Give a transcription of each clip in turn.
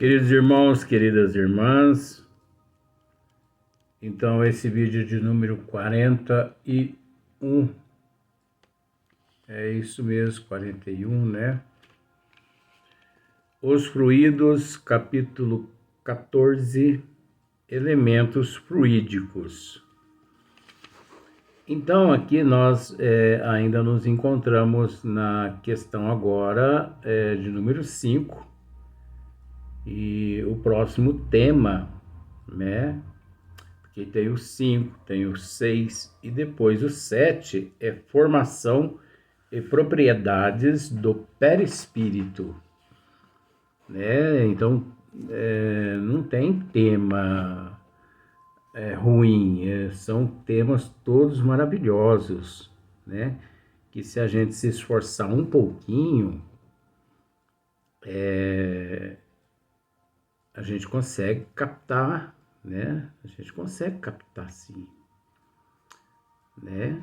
Queridos irmãos, queridas irmãs, então esse vídeo de número 41, é isso mesmo, 41, né? Os fluidos, capítulo 14, elementos fluídicos. Então aqui nós ainda nos encontramos na questão agora de número 5, e o próximo tema, né? Porque tem o 5, tem o 6 e depois o 7 é formação e propriedades do perispírito, né? Então não tem tema ruim, são temas todos maravilhosos, né? Que se a gente se esforçar um pouquinho, a gente consegue captar, né? A gente consegue captar sim, né?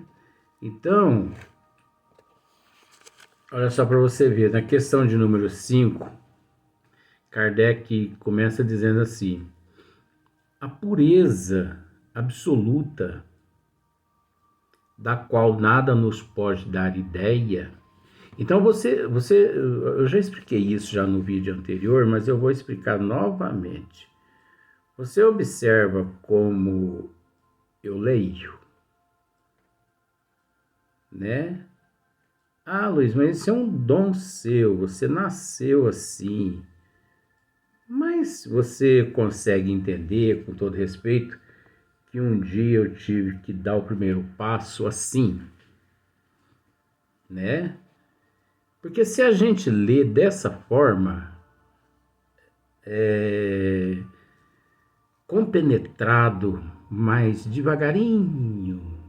Então, olha só para você ver, na questão de número 5, Kardec começa dizendo assim: a pureza absoluta, da qual nada nos pode dar ideia. Então eu já expliquei isso já no vídeo anterior, mas eu vou explicar novamente. Você observa como eu leio, né? Ah, Luiz, mas isso é um dom seu, você nasceu assim. Mas você consegue entender, com todo respeito, que um dia eu tive que dar o primeiro passo assim, né? Porque se a gente lê dessa forma, compenetrado, mais devagarinho,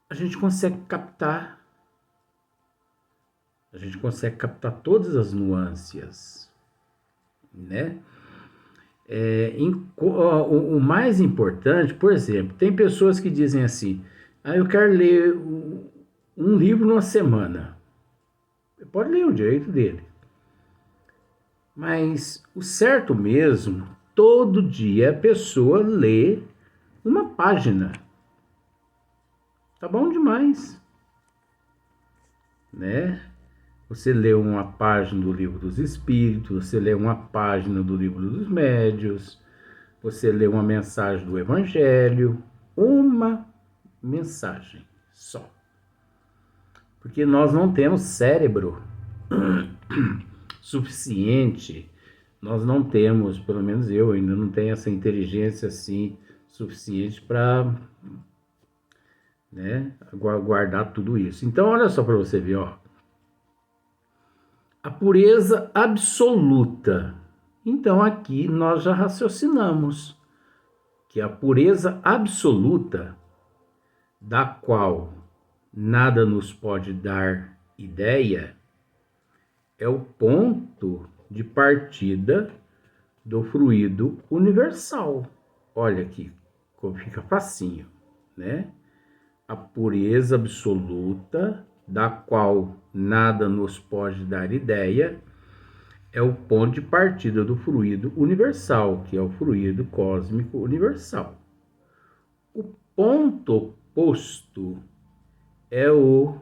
a gente consegue captar todas as nuances, né? O mais importante, por exemplo, tem pessoas que dizem assim: eu quero ler um livro numa semana. Pode ler o direito dele. Mas o certo mesmo, todo dia a pessoa lê uma página. Tá bom demais, né? Você lê uma página do Livro dos Espíritos, você lê uma página do Livro dos Médiuns, você lê uma mensagem do Evangelho, uma mensagem só. Porque nós não temos cérebro suficiente, nós não temos, pelo menos eu ainda não tenho essa inteligência assim suficiente para, né, guardar tudo isso. Então olha só para você ver, ó. A pureza absoluta. Então aqui nós já raciocinamos que a pureza absoluta, da qual nada nos pode dar ideia, é o ponto de partida do fluido universal. Olha aqui como fica facinho, né? A pureza absoluta, da qual nada nos pode dar ideia, é o ponto de partida do fluido universal, que é o fluido cósmico universal. O ponto oposto é o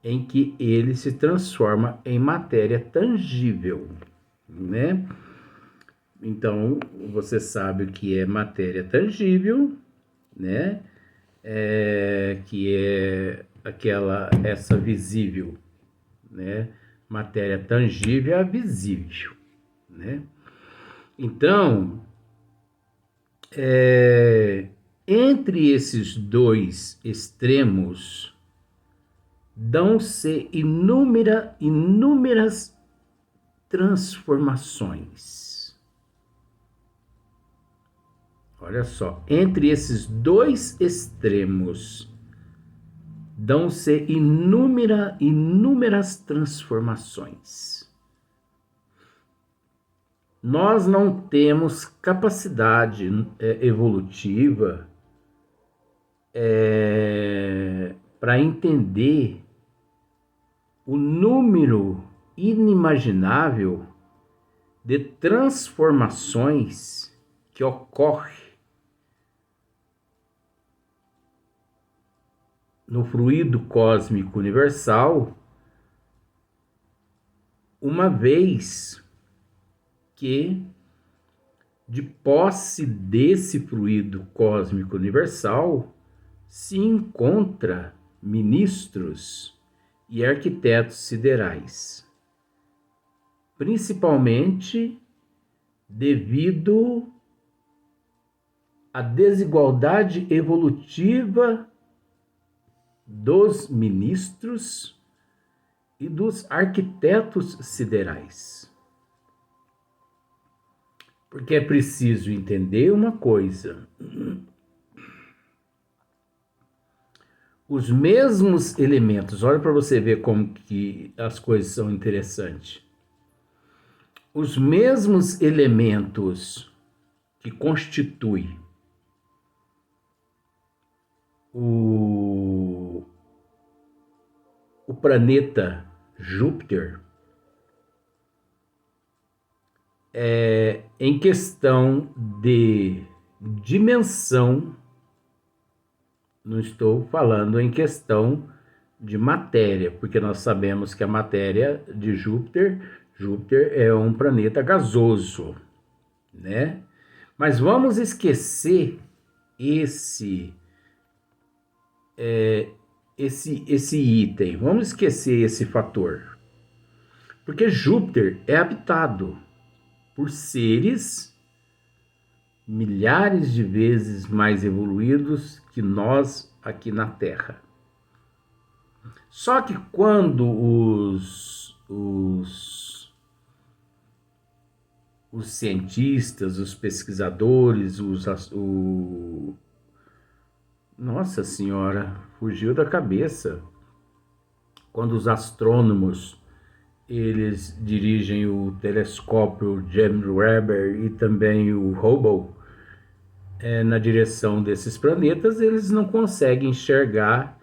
em que ele se transforma em matéria tangível, né? Então, você sabe o que é matéria tangível, né? Que é essa visível, né? Matéria tangível é a visível, né? Então, entre esses dois extremos dão-se inúmeras transformações. Olha só, entre esses dois extremos dão-se inúmeras transformações. Nós não temos capacidade evolutiva para entender o número inimaginável de transformações que ocorre no fluido cósmico universal, uma vez que, de posse desse fluido cósmico universal, se encontra ministros e arquitetos siderais, principalmente devido à desigualdade evolutiva dos ministros e dos arquitetos siderais. Porque é preciso entender uma coisa: os mesmos elementos, olha para você ver como que as coisas são interessantes. Os mesmos elementos que constituem o planeta Júpiter, em questão de dimensão, não estou falando em questão de matéria, porque nós sabemos que a matéria de Júpiter é um planeta gasoso, né? Mas vamos esquecer esse item, vamos esquecer esse fator, porque Júpiter é habitado por seres milhares de vezes mais evoluídos que nós aqui na Terra. Só que quando os cientistas, os pesquisadores, Nossa Senhora, fugiu da cabeça. Quando os astrônomos, eles dirigem o telescópio James Webb e também o Hubble na direção desses planetas, eles não conseguem enxergar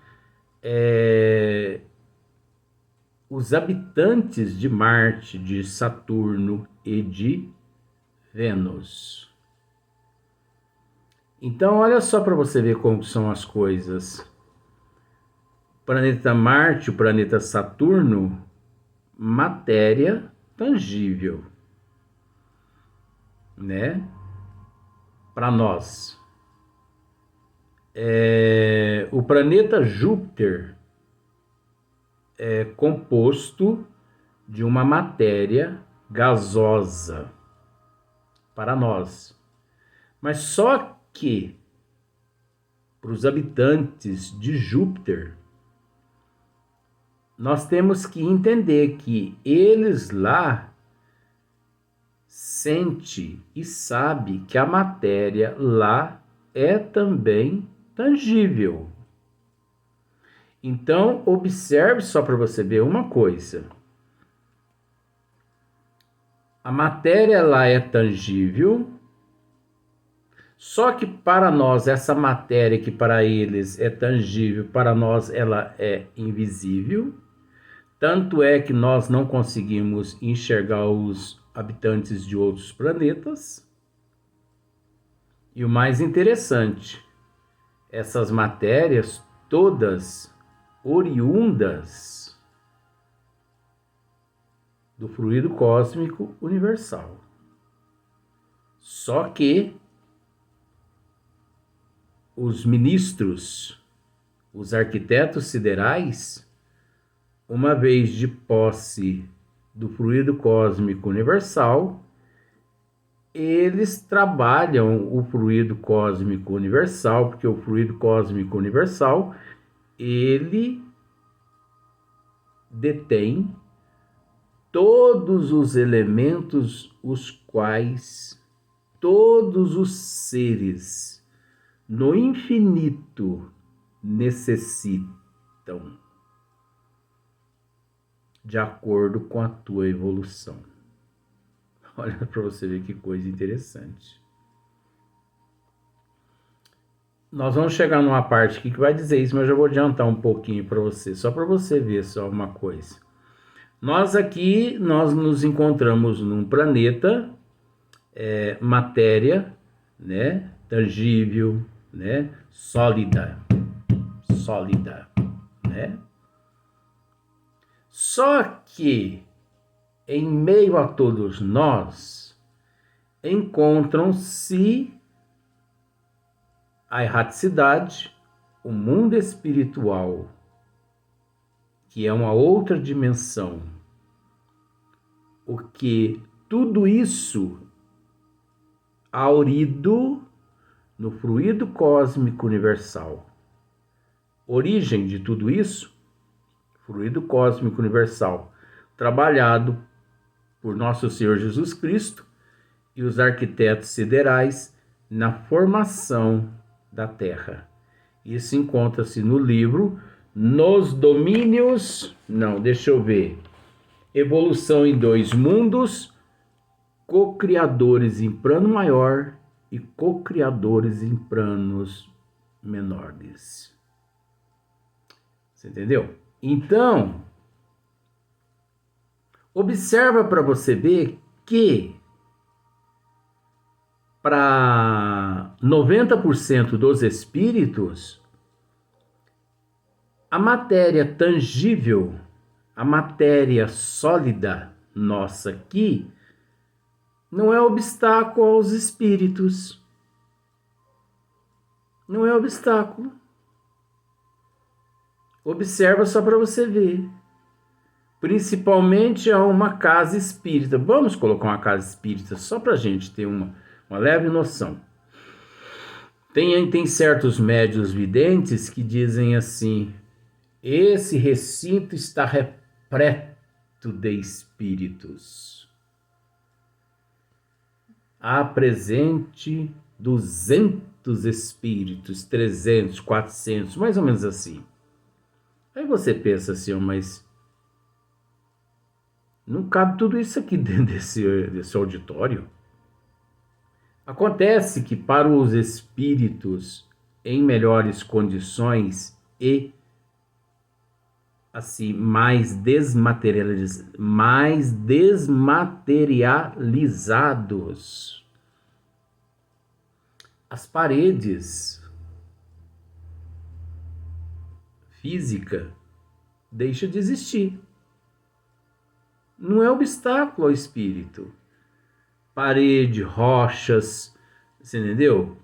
os habitantes de Marte, de Saturno e de Vênus. Então, olha só para você ver como são as coisas. O planeta Marte, o planeta Saturno, matéria tangível, né? Para nós. O planeta Júpiter é composto de uma matéria gasosa para nós. Mas só que para os habitantes de Júpiter, nós temos que entender que eles lá sentem e sabem que a matéria lá é também tangível. Então, observe só para você ver uma coisa. A matéria lá é tangível, só que para nós, essa matéria que para eles é tangível, para nós ela é invisível. Tanto é que nós não conseguimos enxergar os habitantes de outros planetas. E o mais interessante, essas matérias todas oriundas do fluido cósmico universal. Só que os ministros, os arquitetos siderais, uma vez de posse do fluido cósmico universal, eles trabalham o fluido cósmico universal, porque o fluido cósmico universal, ele detém todos os elementos os quais todos os seres no infinito necessitam, de acordo com a tua evolução. Olha para você ver que coisa interessante. Nós vamos chegar numa parte aqui que vai dizer isso, mas eu vou adiantar um pouquinho para você, só para você ver só uma coisa. Nós nos encontramos num planeta, matéria, né, tangível, né, sólida, né? Só que em meio a todos nós encontram-se a erraticidade, o mundo espiritual, que é uma outra dimensão. O que tudo isso aurido no fluido cósmico universal. Origem de tudo isso, fluido cósmico universal, trabalhado por nosso Senhor Jesus Cristo e os arquitetos siderais na formação da Terra. Isso encontra-se no livro Nos Domínios... Não, deixa eu ver. Evolução em Dois Mundos, co-criadores em plano maior e co-criadores em planos menores. Você entendeu? Então, observa para você ver que para 90% dos espíritos, a matéria tangível, a matéria sólida nossa aqui, não é obstáculo aos espíritos. Não é obstáculo. Observa só para você ver. Principalmente a uma casa espírita. Vamos colocar uma casa espírita só para a gente ter uma leve noção. Tem certos médiuns videntes que dizem assim: esse recinto está repleto de espíritos. Há presente 200 espíritos, 300, 400, mais ou menos assim. Aí você pensa assim, mas não cabe tudo isso aqui dentro desse auditório. Acontece que para os espíritos em melhores condições e assim mais desmaterializados, as paredes física deixa de existir. Não é obstáculo ao espírito. Parede, rochas, você entendeu?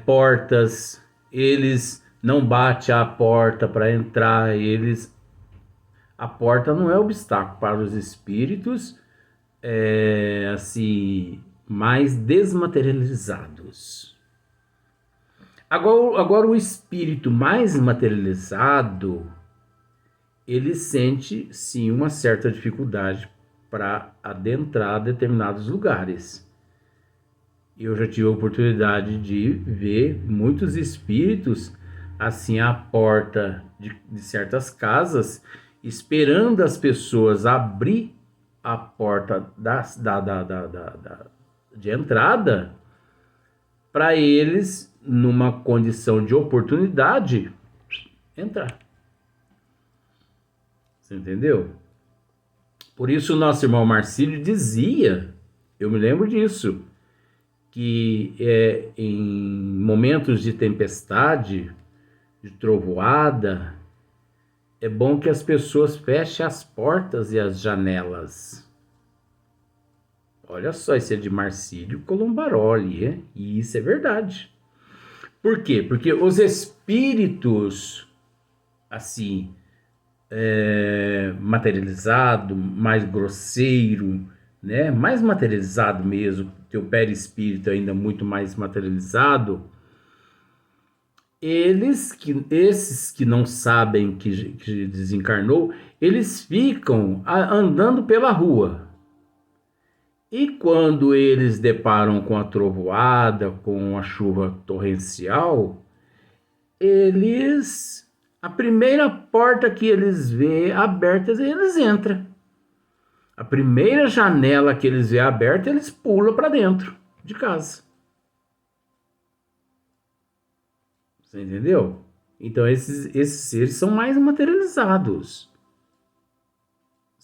Portas, eles não batem a porta para entrar, a porta não é obstáculo para os espíritos, assim, mais desmaterializados. Agora o espírito mais materializado, ele sente sim uma certa dificuldade para adentrar determinados lugares. Eu já tive a oportunidade de ver muitos espíritos assim à porta de certas casas, esperando as pessoas abrir a porta de entrada, para eles, numa condição de oportunidade, entrar. Você entendeu? Por isso o nosso irmão Marcílio dizia, eu me lembro disso, que em momentos de tempestade, de trovoada, é bom que as pessoas fechem as portas e as janelas. Olha só, isso é de Marcílio Colombaroli, hein? E isso é verdade. Por quê? Porque os espíritos, assim, materializado, mais grosseiro, né? Mais materializado mesmo, que o perispírito ainda muito mais materializado, esses que não sabem que desencarnou, eles ficam andando pela rua. E quando eles deparam com a trovoada, com a chuva torrencial, a primeira porta que eles vê aberta, eles entram. A primeira janela que eles vê aberta, eles pulam para dentro de casa. Você entendeu? Então esses seres são mais materializados.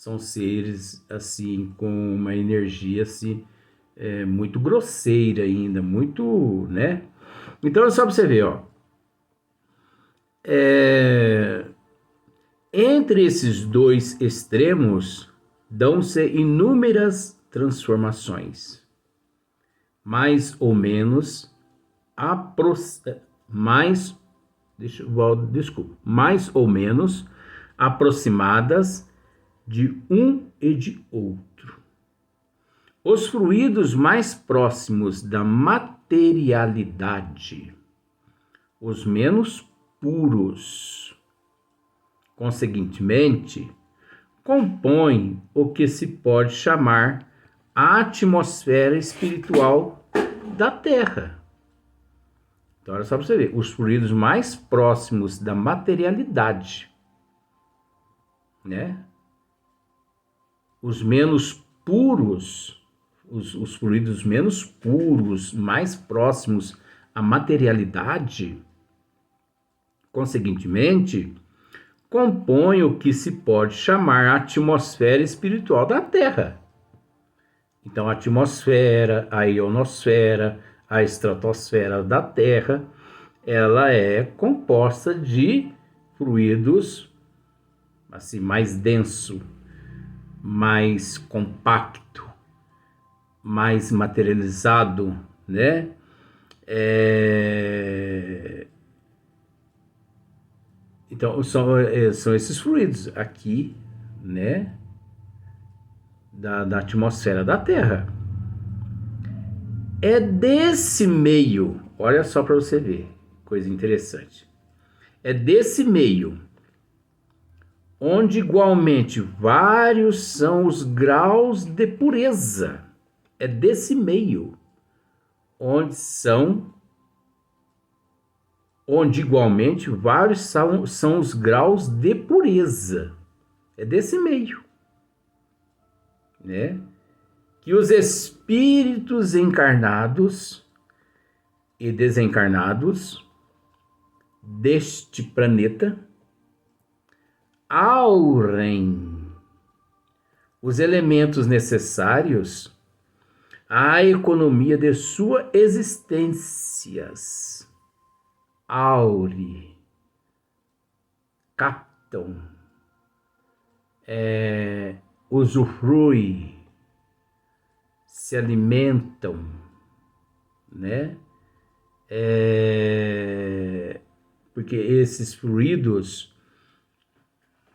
são seres assim com uma energia assim muito grosseira ainda, muito, né? Então é só pra você ver, ó. Entre esses dois extremos dão-se inúmeras transformações, mais ou menos mais, mais ou menos aproximadas de um e de outro. Os fluidos mais próximos da materialidade, os menos puros, conseguintemente, compõem o que se pode chamar a atmosfera espiritual da Terra. Então, olha só para você ver, os fluidos mais próximos da materialidade, né? Os menos puros, os fluidos menos puros, mais próximos à materialidade, conseguintemente, compõem o que se pode chamar a atmosfera espiritual da Terra. Então, a atmosfera, a ionosfera, a estratosfera da Terra, ela é composta de fluidos assim mais denso, mais compacto, mais materializado, né? Então, são esses fluidos aqui, né? Da atmosfera da Terra. É desse meio, olha só para você ver, coisa interessante. É desse meio onde igualmente vários são os graus de pureza. É desse meio onde igualmente vários são os graus de pureza. É desse meio, né? Que os espíritos encarnados e desencarnados deste planeta aurem os elementos necessários à economia de suas existências. Aure, captam, usufruem, se alimentam, né? Porque esses fluidos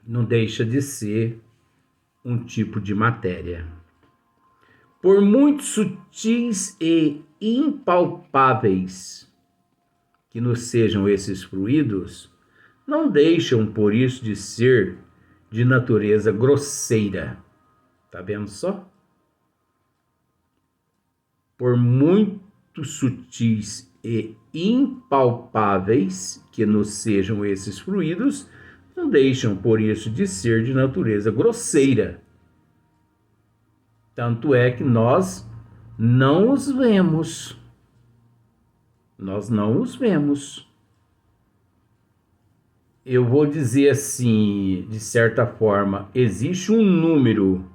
não deixa de ser um tipo de matéria. Por muito sutis e impalpáveis que nos sejam esses fluidos, não deixam por isso de ser de natureza grosseira. Tá vendo só? Por muito sutis e impalpáveis que nos sejam esses fluidos, não deixam por isso de ser de natureza grosseira. Tanto é que nós não os vemos. Nós não os vemos. Eu vou dizer assim, de certa forma, existe um número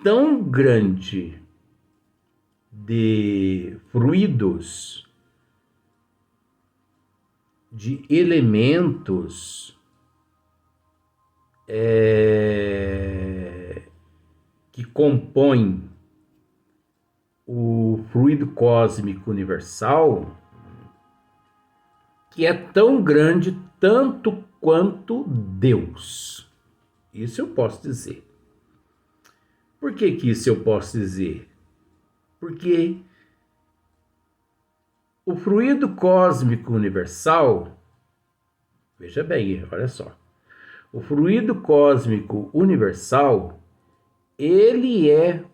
tão grande de fluidos, de elementos que compõem o fluido cósmico universal, que é tão grande tanto quanto Deus. Isso eu posso dizer. Por que isso eu posso dizer? Porque o fluido cósmico universal, veja bem, olha só, o fluido cósmico universal, ele é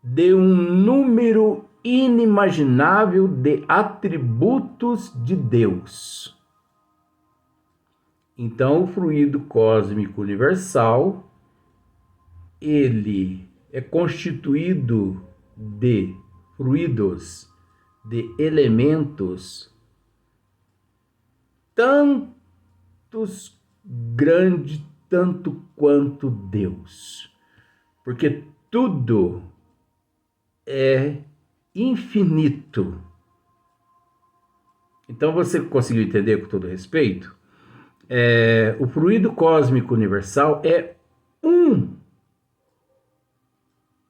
de um número inimaginável de atributos de Deus. Então, o fluido cósmico universal, ele é constituído de fluidos, de elementos, tantos grande tanto quanto Deus, porque tudo é infinito. Então você conseguiu entender com todo respeito? O fluido cósmico universal é um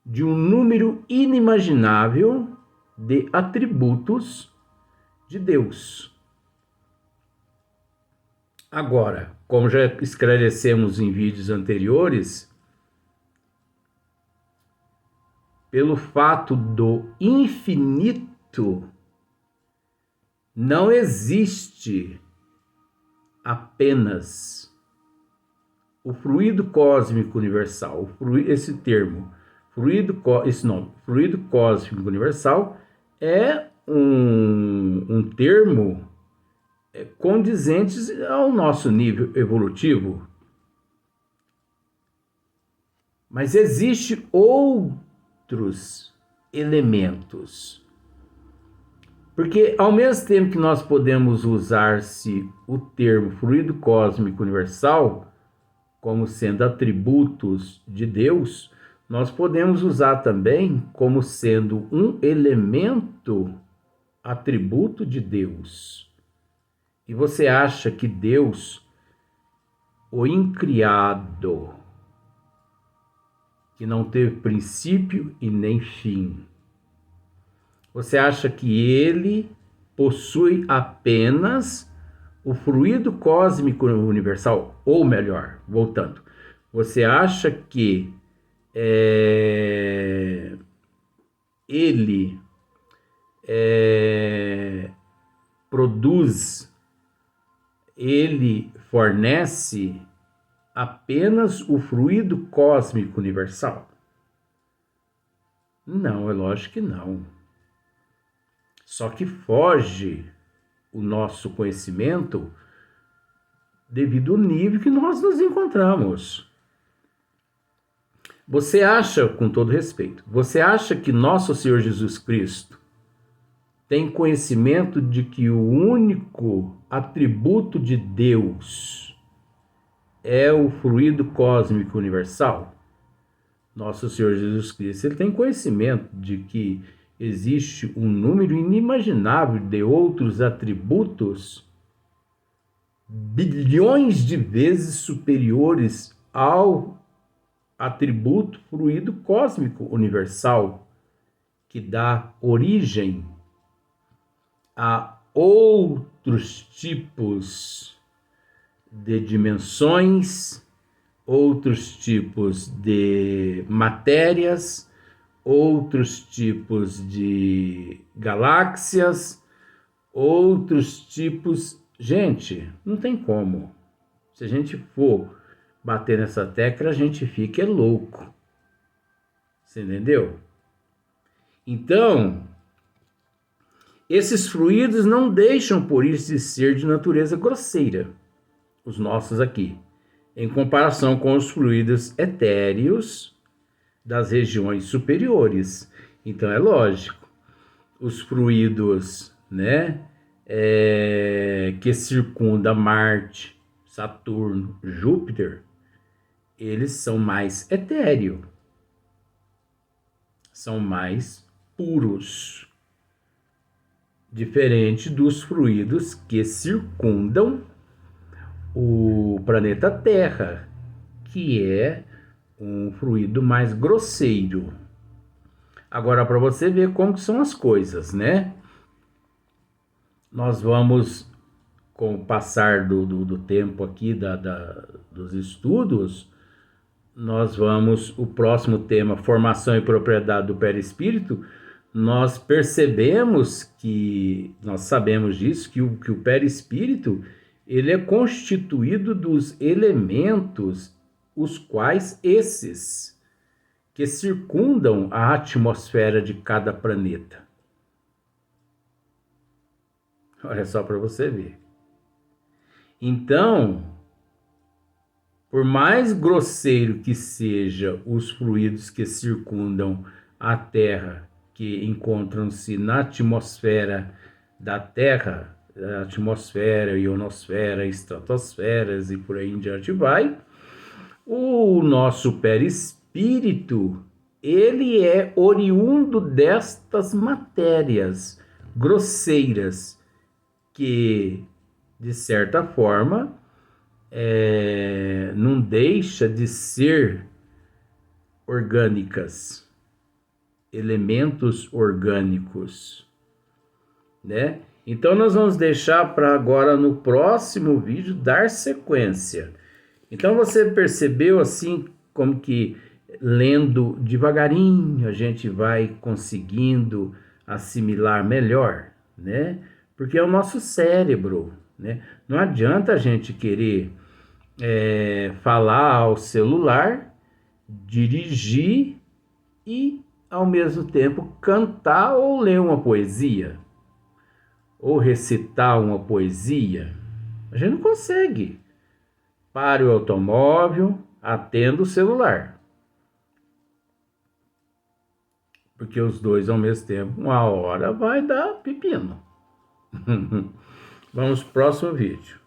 de um número inimaginável de atributos de Deus. Agora, como já esclarecemos em vídeos anteriores, pelo fato do infinito, não existe apenas o fluido cósmico universal. Esse termo, esse nome, fluido cósmico universal, é um termo condizentes ao nosso nível evolutivo. Mas existem outros elementos. Porque ao mesmo tempo que nós podemos usar-se o termo fluido cósmico universal como sendo atributos de Deus, nós podemos usar também como sendo um elemento atributo de Deus. E você acha que Deus, o incriado, que não teve princípio e nem fim, você acha que ele possui apenas o fluido cósmico universal? Ou melhor, voltando, você acha que ele produz, ele fornece apenas o fluido cósmico universal? Não, é lógico que não. Só que foge o nosso conhecimento devido ao nível que nós nos encontramos. Você acha, com todo respeito, você acha que nosso Senhor Jesus Cristo tem conhecimento de que o único atributo de Deus é o fluido cósmico universal? Nosso Senhor Jesus Cristo, ele tem conhecimento de que existe um número inimaginável de outros atributos, bilhões de vezes superiores ao atributo fluido cósmico universal, que dá origem a outros tipos de dimensões, outros tipos de matérias, outros tipos de galáxias, outros tipos... Gente, não tem como. Se a gente for bater nessa tecla, a gente fica louco. Você entendeu? Então, esses fluidos não deixam por isso de ser de natureza grosseira, os nossos aqui, em comparação com os fluidos etéreos das regiões superiores. Então é lógico, os fluidos, que circundam Marte, Saturno, Júpiter, eles são mais etéreos, são mais puros, diferente dos fluidos que circundam o planeta Terra, que é um fluido mais grosseiro. Agora, para você ver como que são as coisas, nós vamos, com o passar do tempo aqui, dos estudos, nós vamos, o próximo tema, formação e propriedade do perispírito, nós percebemos que, nós sabemos disso, que o perispírito, ele é constituído dos elementos os quais esses que circundam a atmosfera de cada planeta. Olha só para você ver. Então, por mais grosseiro que seja os fluidos que circundam a Terra, que encontram-se na atmosfera da Terra, atmosfera, ionosfera, estratosferas e por aí em diante vai. O nosso perispírito, ele é oriundo destas matérias grosseiras que, de certa forma, não deixa de ser orgânicas, elementos orgânicos, né? Então nós vamos deixar para agora no próximo vídeo dar sequência. Então você percebeu assim como que lendo devagarinho a gente vai conseguindo assimilar melhor, né? Porque é o nosso cérebro, né? Não adianta a gente querer falar ao celular, dirigir e ao mesmo tempo cantar ou ler uma poesia ou recitar uma poesia. A gente não consegue. Pare o automóvel, atenda o celular. Porque os dois ao mesmo tempo, uma hora vai dar pepino. Vamos pro próximo vídeo.